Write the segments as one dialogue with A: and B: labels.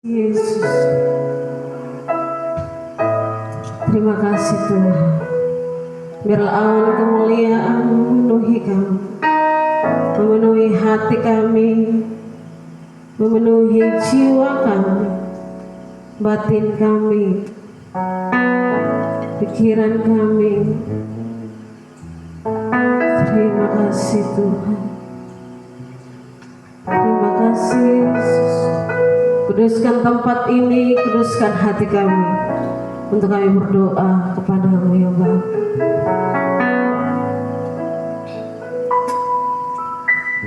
A: Yesus, terima kasih Tuhan. Biarlah awan kemuliaan memenuhi kami, memenuhi hati kami, memenuhi jiwa kami, batin kami, pikiran kami. Terima kasih Tuhan. Terima kasih Yesus. Kuduskan tempat ini, kuduskan hati kami, untuk kami berdoa kepada-Mu ya Bapa.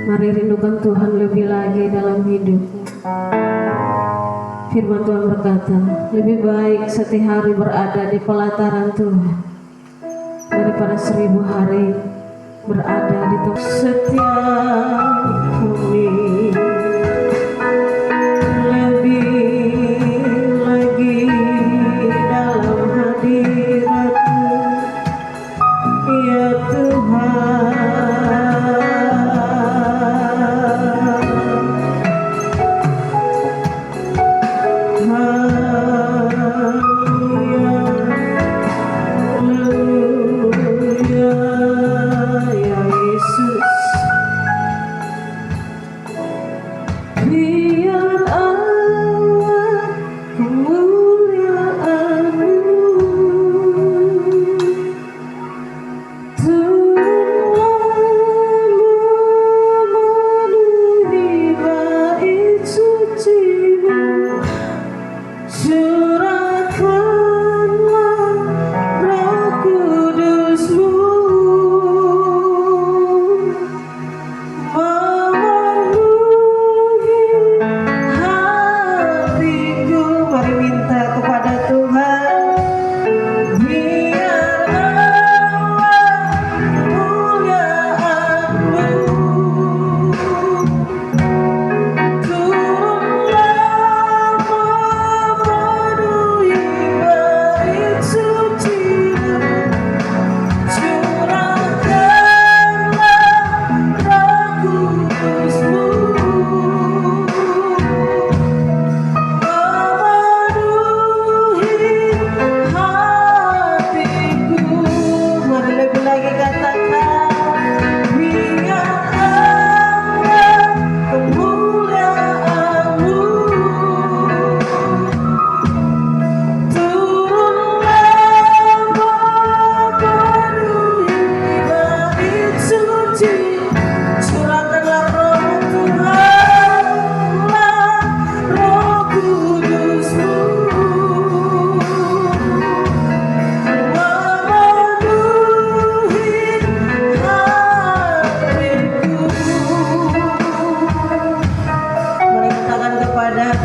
A: Mari rindukan Tuhan lebih lagi dalam hidupmu. Firman Tuhan berkata, lebih baik setiap hari berada di pelataran Tuhan daripada 1000 hari berada di tempat. Setiap kami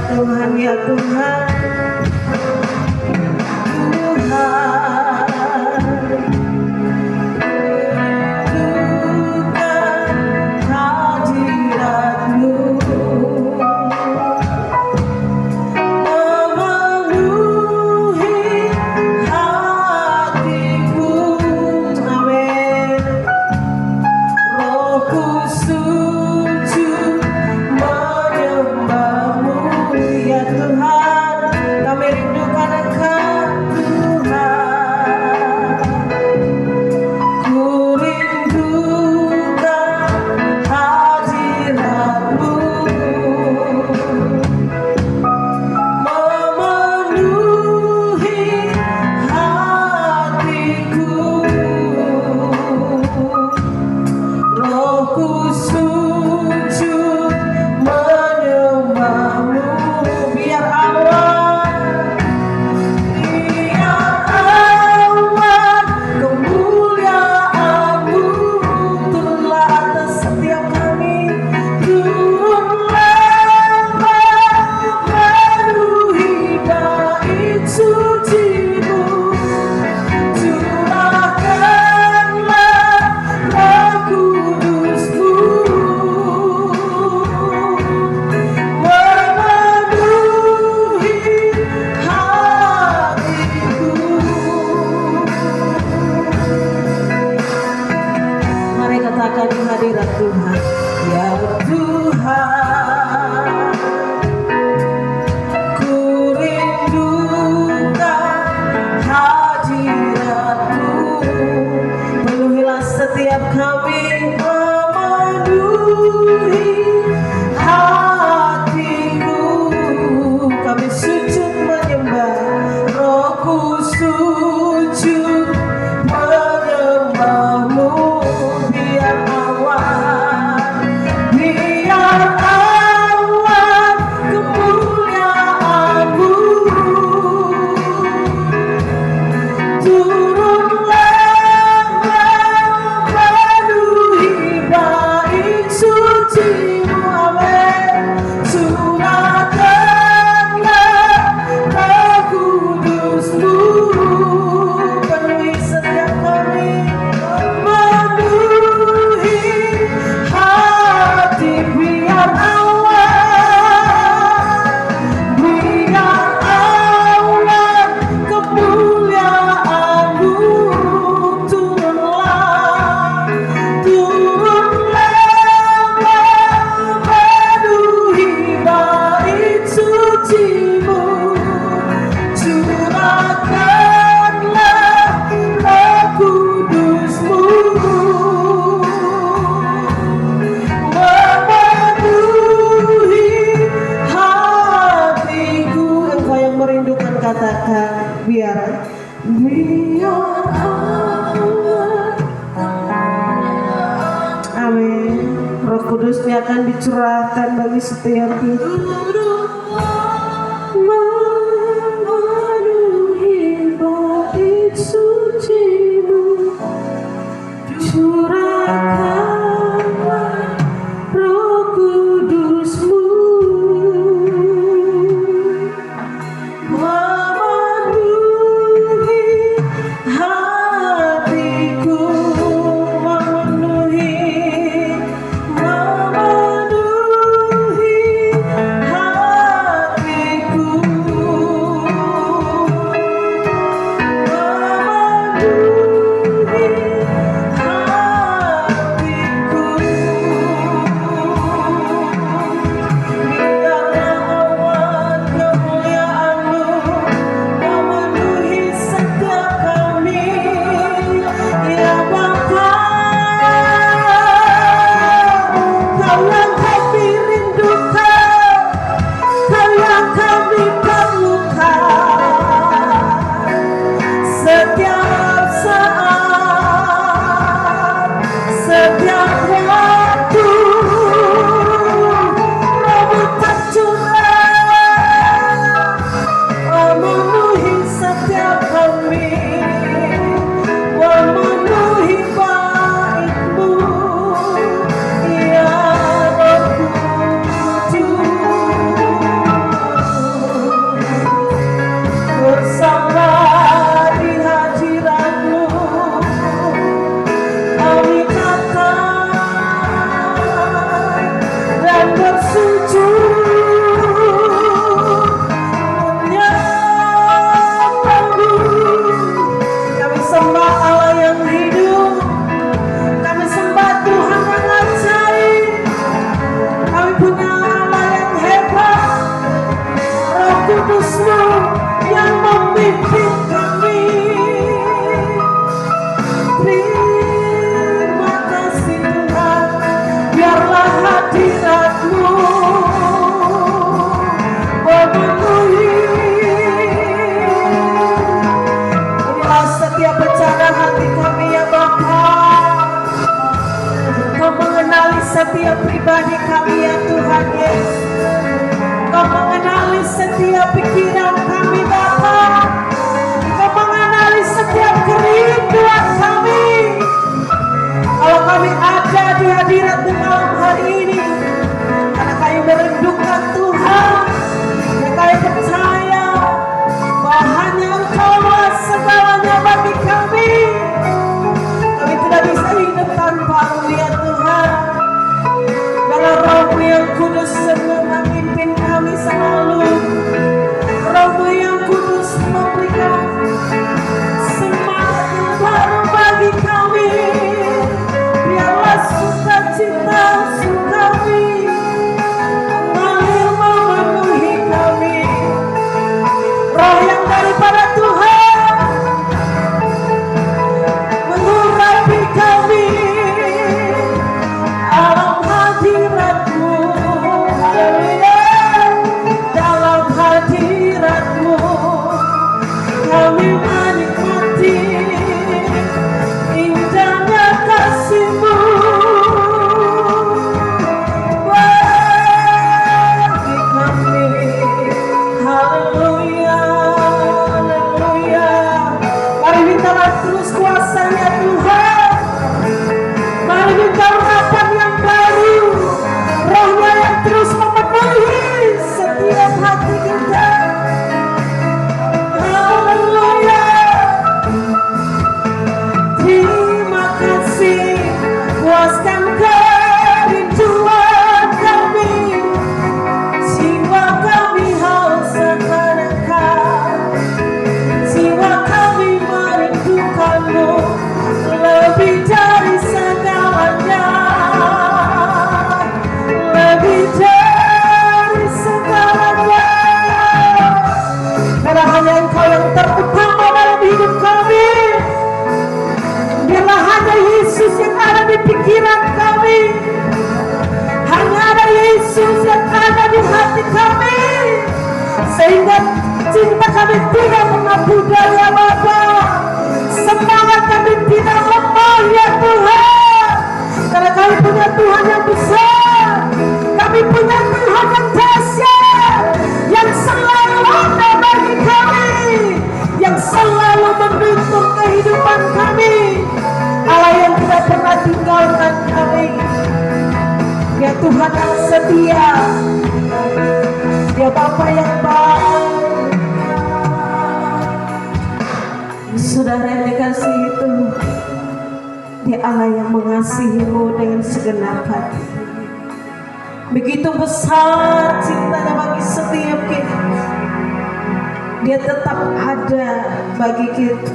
A: Tuhan ya Tuhan, kami Biar Allah. Amin. Roh Kudusnya akan dicurahkan bagi setiap hidup. Memenuhi bait suci-Mu, curahkanlah Roh Kudus-Mu, memenuhi hatiku, memenuhi hatiku, setiap pribadi kami ya Tuhan Yesus. Kau mengenali setiap pikiran kami Bapa. Kau mengenali setiap kerinduan kami. Kalau kami ada di hadirat di malam hari ini, karena kami merindukan Tuhan, dan kami percaya bahwa hanya Engkau segalanya bagi kami. Kami tidak bisa hidup tanpa-Mu ya Tuhan. Kalau Roh-Mu yang kudus memimpin kami selalu, Roh-Mu yang kudus memberikan semangat yang baru bagi kami. Biarlah sukacita kami mengalir memenuhi kami. Roh yang daripada Tuhan mengurapi kami dalam hadirat-Mu, dalam hadirat-Mu kami menikmati indahnya kasih-Mu bagi kami. Haleluya, haleluya. Mari mintalah terus kuasa-Nya Tuhan. Mari minta urapan yang baru, Roh-Nya yang terus memenuhi setiap hati kita. Haleluya. Terima kasih, puaskan kerinduan kami. Jiwa kami haus akan Engkau, jiwa kami merindukan-Mu lebih dari segalanya, lebih dari segalanya. Karena hanya Engkau yang terutama dalam hidup kami. Biarlah hanya Yesus yang ada di pikiran kami, hanya ada Yesus yang ada di hati kami, sehingga cinta kami tidak mengapudha ya Bapa. Tuhan yang besar, kami punya Tuhan yang dahsyat, yang selalu ada bagi kami, yang selalu menuntun kehidupan kami, Allah yang tidak pernah tinggalkan kami. Dia Tuhan yang setia, Dia Bapa yang baik. Saudara yang dikasihi itu, Dia Allah yang mengasihimu dengan segenap hati. Begitu besar cintanya bagi setiap kita. Dia tetap ada bagi kita.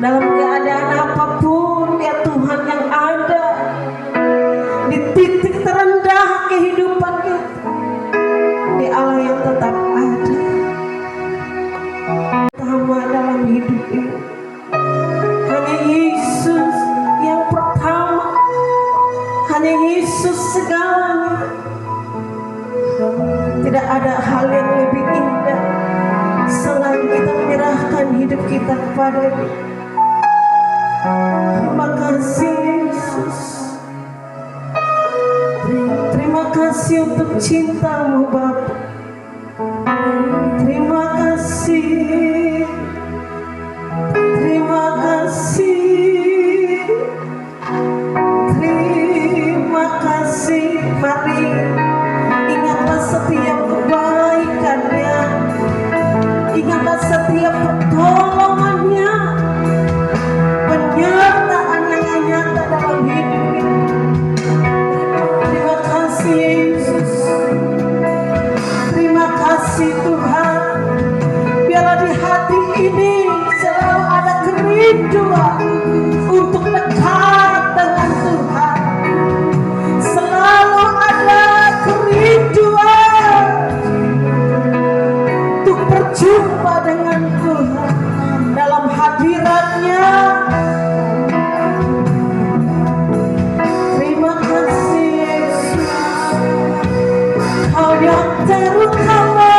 A: Dalam keadaan apapun, Dia Tuhan yang ada di titik terendah kehidupan kita. Dia Allah yang tetap ada. Pertama dalam hidup ini hanya Yesus yang pertama, hanya Yesus segalanya. Tidak ada hal yang lebih indah selain kita menyerahkan hidup kita kepada Dia. Terima kasih Yesus. Terima kasih untuk cinta-Mu Bapa. Terima kasih. Terima kasih. Terima kasih. Mari ingatlah setiap kebaikan-Nya, ingatlah setiap pertolongan-Nya, penyertaan yang nyata dalam hidup kita. Terima kasih Yesus. Terima kasih Tuhan. Biarlah di hati ini selalu ada kerinduan untuk dekat dengan Tuhan. Selalu ada kerinduan untuk berjumpa dengan Tuhan dalam hadirat-Nya. Terima kasih Yesus. Kau yang terutama,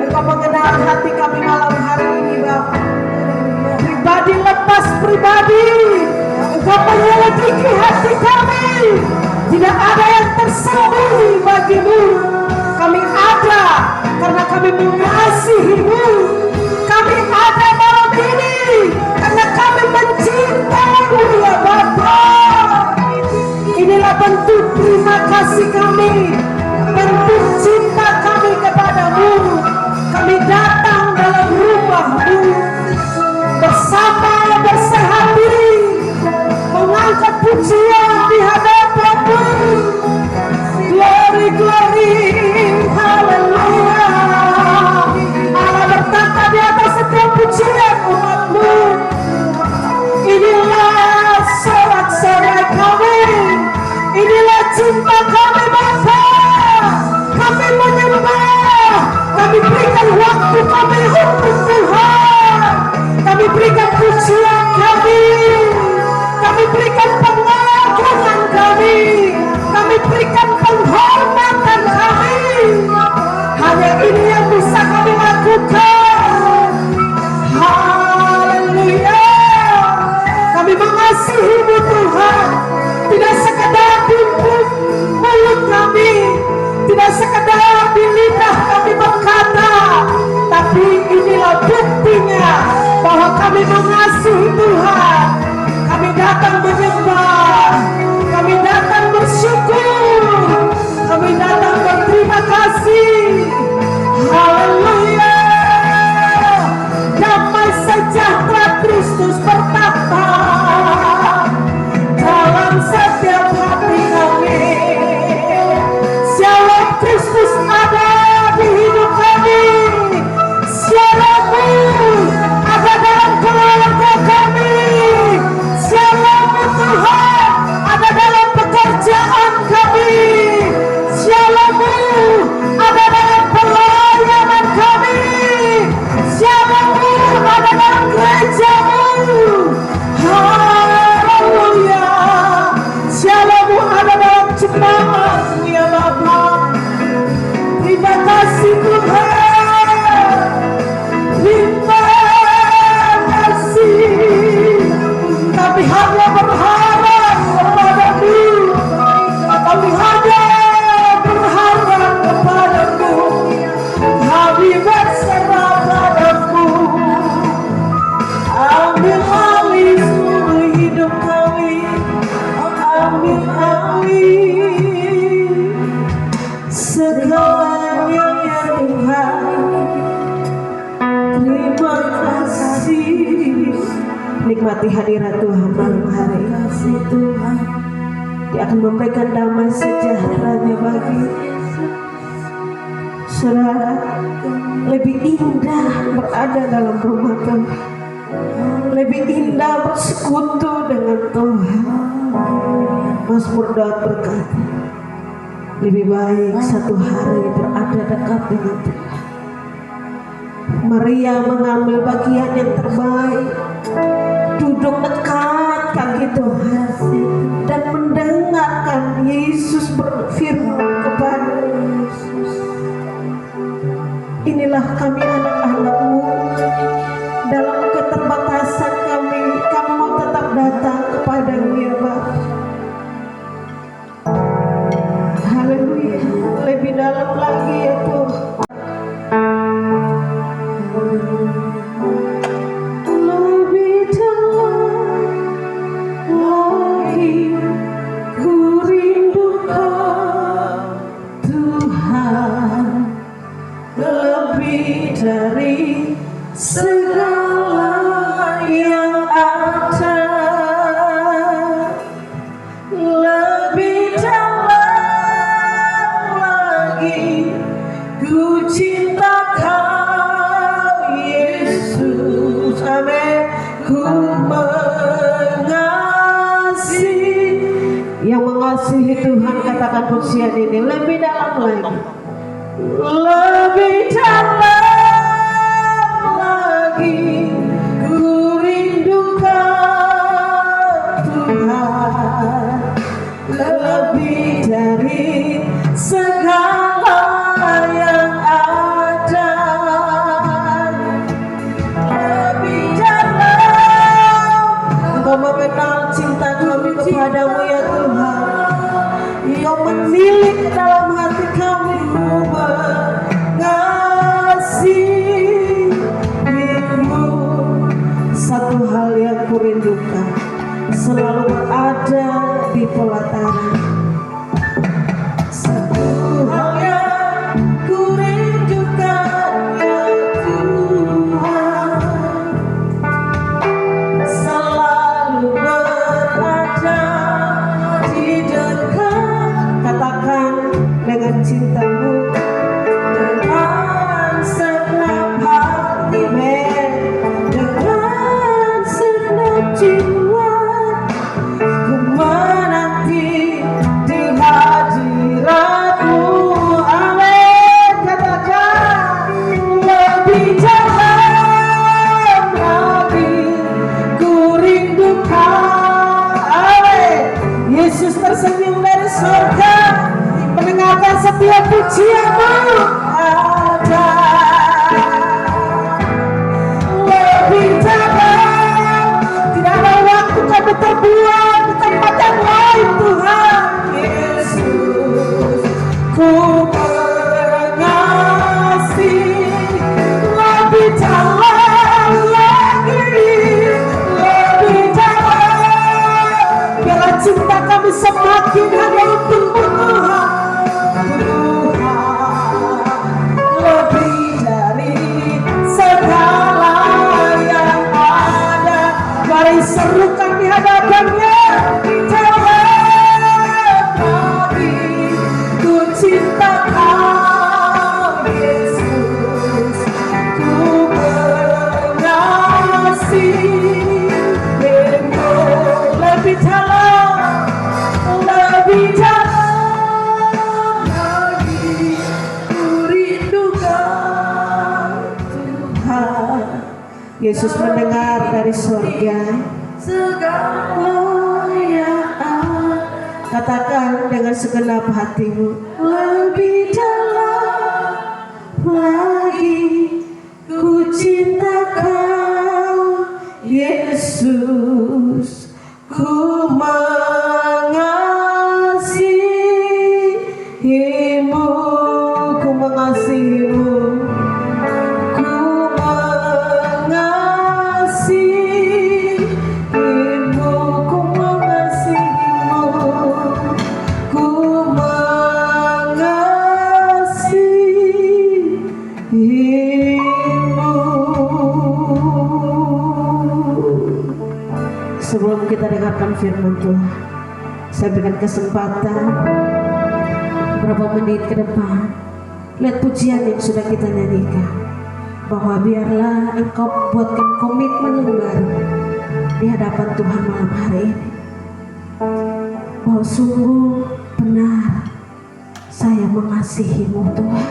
A: Engkau mengenal hati kami malam hari ini Bapa. Pribadi lepas pribadi, Engkau menyelidiki hati kami. Tidak ada yang tersembunyi bagi-Mu. Kami ada karena kami mengasihi-Mu. Kami ada malam ini karena kami mencintai-Mu ya Bapa. Inilah bentuk terima kasih kami, bentuk cinta kami kepadamu. Kami datang dalam rumah-Mu bersama bersehati, mengangkat pujian di hadapan-Mu. Glory, glory, haleluya. Allah bertata di atas setiap pujian umat-Mu. Inilah sorak-sorai kami, inilah cinta kami Bapa. Kami menyembah, kami berikan waktu kami untuk Tuhan. Kami berikan pujian kami, kami berikan pengagungan kami, kami berikan penghormatan kami. Hanya ini yang bisa kami lakukan. Haleluya. Kami mengasihi-Mu Tuhan, tidak sekedar di mulut kami, tidak sekedar di lidah kami berkata, tapi inilah buktinya bahwa kami mengasihi Tuhan. Kami datang menyembah, kami datang bersyukur, kami datang berterima kasih. Haleluya. Damai sejahtera Kristus bertata dalam setiap hati kami. Shalom Kristus ada di hidup kami. Shalom ada dalam keluarga menikmati hadirat Tuhan malam hari ini. Dia akan memberikan damai sejahtera-Nya bagi saudara. Lebih indah berada dalam rumah Tuhan, lebih indah bersekutu dengan Tuhan. Mazmur Daud berkata, lebih baik satu hari berada dekat dengan Tuhan. Maria mengambil bagian yang terbaik, duduk dekat kaki Tuhan dan mendengarkan Yesus berfirman kepada Yesus, inilah kami anak-anak-Mu, dalam keterbatasan kami, Kamu mau tetap datang kepada-Mu ya Bapa. Haleluya, lebih dalam lagi ya Tuhan. Lebih dalam lagi ku rindukan Tuhan, lebih dari segala yang ada. Lebih dalam lagi ku cinta Kau Yesus, amin. Ku mengasihi. Yang mengasihi Tuhan katakan pujian ini, lebih dalam lagi, lebih dalam lagi ku rindukan Tuhan, lebih dari segala yang ada. Lebih dalam Engkau mengenal cinta kami kepadamu ya Tuhan. Engkau menilik dalam hati kami, mengasihimu. Satu hal yang kurindukan, selalu berada di pelataran. Satu hal yang kurindukan ya Tuhan, selalu berada di dekat. Katakan dengan cinta-Mu, dengan segenap hati, dengan segenap jiwa, ku menanti di hadirat-Mu. Amin. Katakan, lebih dalam lagi ku rindukan. Amin. Yesus tersenyum dari surga, mendengarkan setiap pujian-Mu. Ada lebih dalam, tidak ada waktu kami terbuang di tempat yang lain Tuhan Yesus. Ku mengasihi lebih dalam lagi, lebih dalam. Biarlah cinta kami semakin hanya untuk-Mu Tuhan. Lebih dari segala yang ada. Mari serukan di hadapan-Nya. Dalam lagi ku cinta Kau Yesus, ku mengasihimu. Lebih dalam, lebih dalam lagi ku rindukan Tuhan. Yesus mendengar dari surga segala yang ada. Katakan dengan segenap hatimu, lebih dalam lagi ku cinta Kau Yesus, ku mengasihimu, ku mengasihimu, ku mengasihimu, ku mengasihimu, ku mengasihimu. mendengarkan firman Tuhan. Saya berikan kesempatan berapa menit ke depan. Lihat pujian yang sudah kita nyanyikan, bahwa biarlah engkau buatkan komitmen yang baru di hadapan Tuhan malam hari ini, bahwa sungguh benar saya mengasihimu Tuhan.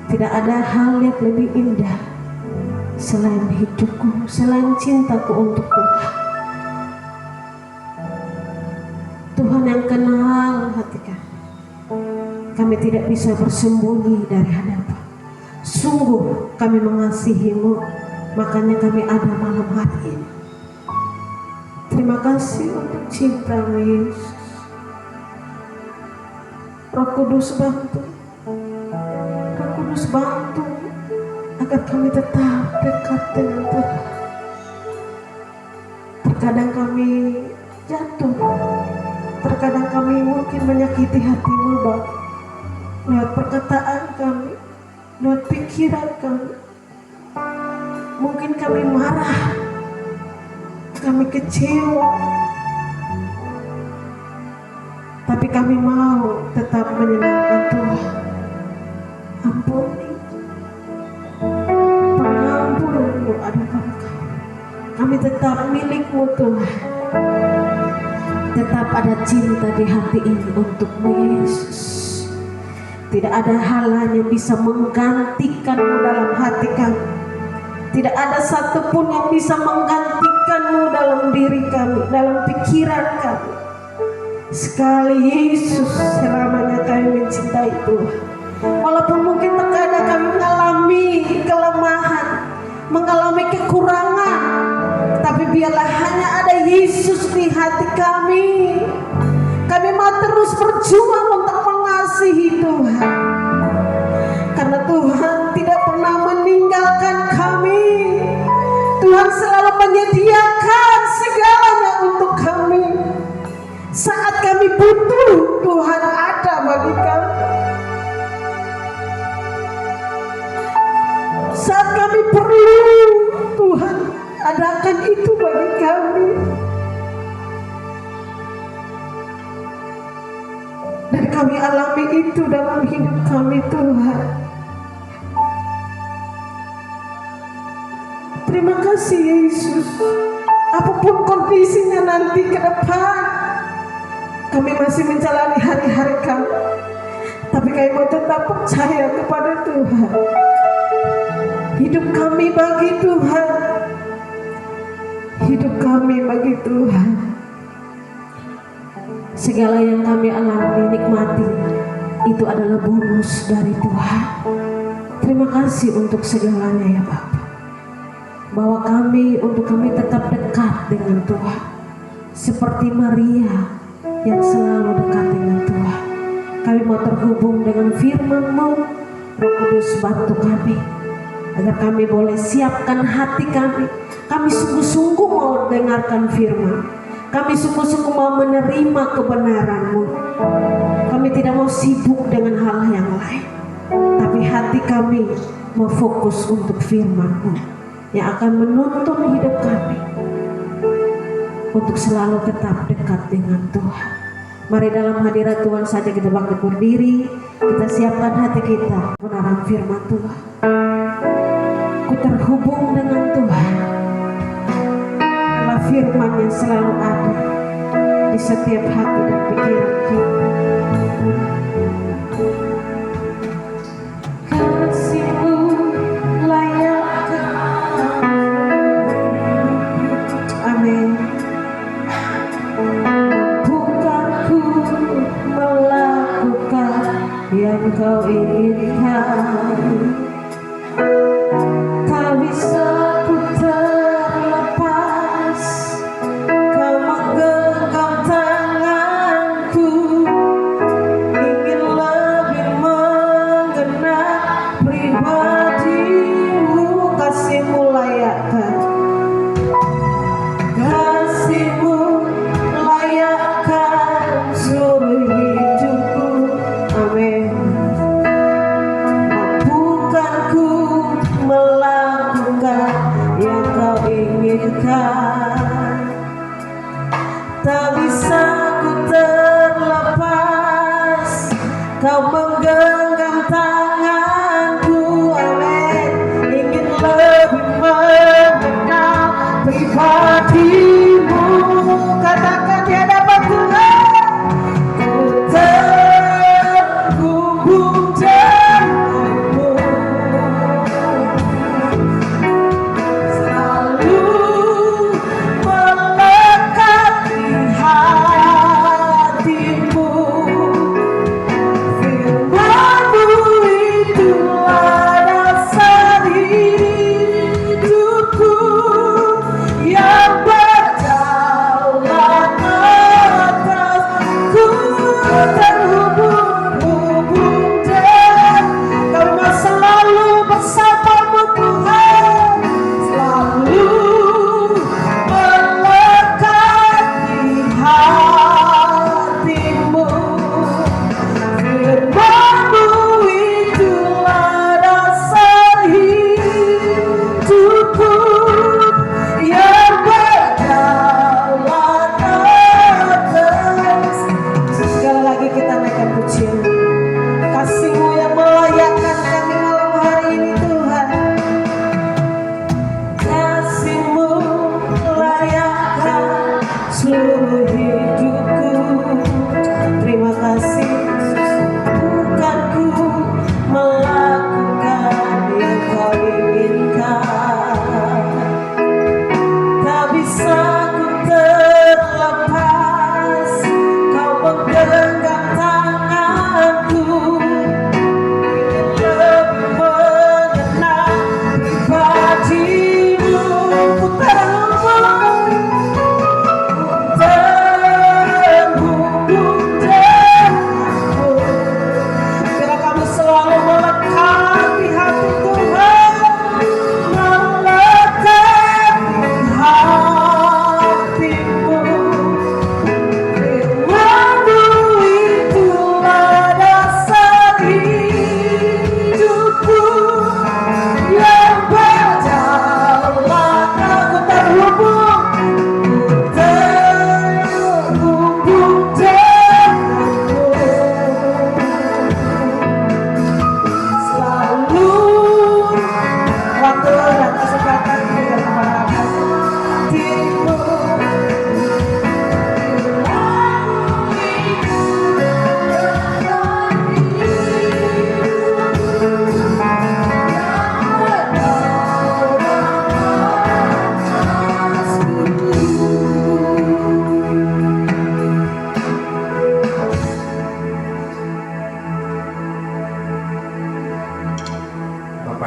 A: Tidak ada hal yang lebih indah selain hidupku, selain cintaku untuk Tuhan. Tuhan yang kenal hati kami. Kami tidak bisa bersembunyi dari hadapan. Sungguh kami mengasihimu, makanya kami ada malam hari ini. Terima kasih untuk cinta-Mu Yesus. Roh Kudus bantu, Roh Kudus bantu agar kami tetap dekat dengan Tuhan. Terkadang kami jatuh, terkadang kami mungkin menyakiti hati-Mu Bapa, lewat perkataan kami, lewat pikiran kami. Mungkin kami marah, kami kecewa, tapi kami mau tetap menyenangkan Tuhan. Ampuni, pengampunanmu ada pada kami. Kami tetap milik-Mu Tuhan. Tetap ada cinta di hati ini untuk-Mu Yesus. Tidak ada hal lain yang bisa menggantikan-Mu dalam hati kami. Tidak ada satupun yang bisa menggantikan-Mu dalam diri kami, dalam pikiran kami. Sekali Yesus, selamanya kami mencintai Tuhan. Walaupun mungkin terkadang kami mengalami kelemahan, mengalami kekurangan, tapi biarlah hanya ada Yesus di hati kami. Kami mau terus berjuang untuk mengasihi Tuhan, karena Tuhan tidak pernah meninggalkan kami. Tuhan selalu menyediakan segalanya untuk kami. Saat kami butuh, Tuhan ada bagi kami. Saat kami perlu, Tuhan adakan itu bagi kami. Dan kami alami itu dalam hidup kami Tuhan. Terima kasih Yesus. Apapun kondisinya nanti ke depan, kami masih menjalani hari-hari kami, tapi kami mau tetap percaya kepada Tuhan. Hidup kami bagi Tuhan. Hidup kami bagi Tuhan. Segala yang kami alami, nikmati, itu adalah bonus dari Tuhan. Terima kasih untuk segalanya ya Bapa. Bahwa untuk kami tetap dekat dengan Tuhan, seperti Maria yang selalu dekat dengan Tuhan. Kami mau terhubung dengan firman-Mu. Roh Kudus bantu kami, agar kami boleh siapkan hati kami. Kami sungguh-sungguh mau dengarkan firman. Kami sungguh-sungguh mau menerima kebenaran-Mu. Kami tidak mau sibuk dengan hal yang lain, tapi hati kami mau fokus untuk firman-Mu yang akan menuntun hidup kami untuk selalu tetap dekat dengan Tuhan. Mari dalam hadirat Tuhan saja kita bangkit berdiri. Kita siapkan hati kita kebenaran firman Tuhan. Ku terhubung dengan Tuhan. Karena firman yang selalu ada di setiap hati dan pikiran kita. Kasih-Mu layak. Amin. Bukanku melakukan yang Kau inginkan, tak bisa ku terlepas. Kau menggenggam tanganku, ingin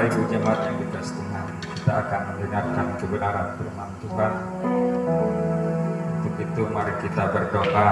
B: Bapak Ibu jemaat yang dikasih Tuhan, kita akan mendengarkan kebenaran firman Tuhan. Untuk itu mari kita berdoa.